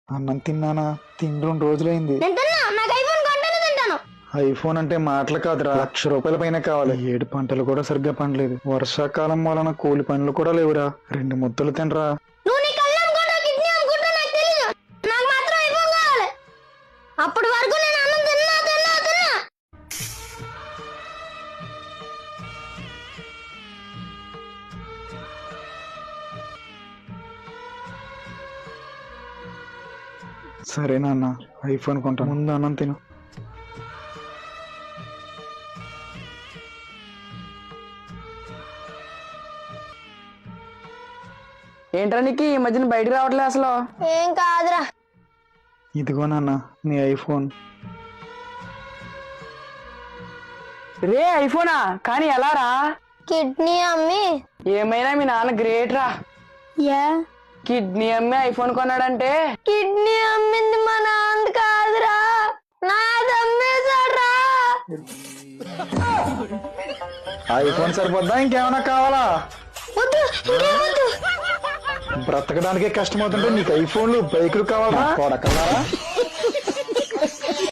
అన్నం తిన్నానా? తిండి 2 రోజులైంది. నేను తిన్నా, నాకు ఐఫోన్ కొంటేనే తింటాను. ఐఫోన్ అంటే మాటలు కాదురా, ₹1,00,000 పైన కావాలి. 7 పంటలు కూడా సరిగ్గా పండలేదు. వర్షాకాలం వలన కూలి పనులు కూడా లేవురా. 2 ముద్దలు తినరా. నువ్వు నీ కళ్ళు అనుకుంటా కిడ్నీ అనుకుంటా నాకు తెలియదు. నాకు మాత్రం ఐఫోన్ కావాలి. అప్పటి వరకు నేను అన్నం తిన్నా తిన్నా తిన్నా. సరే నాన్న, ఐఫోన్ కొంటా, ముందు అన్నం తిను. ఏంట్రా నీకు ఈ మధ్యన బయటికి రావట్లే అసలు? ఏం కాదురా. ఇదిగో నాన్న నీ ఐఫోన్. రే ఐఫోనా? కానీ ఎలా రా? కిడ్నీ అమ్మి. ఏమైనా మీ నాన్న గ్రేట్ రా. కిడ్నీ అమ్మి ఐఫోన్ కొన్నాడంటే. కిడ్నీ అమ్మింది మా నాన్న కాదురా, నాది అమ్మేశాడ్రా. ఐఫోన్ సరిపోద్దా, ఇంకేమైనా కావాలా? వద్దు, ఇంకేమొద్దు. బ్రతకడానికే కష్టమవుతుంటే నీకు ఐఫోన్లు బైకులు కావాలా? కొడకలారా.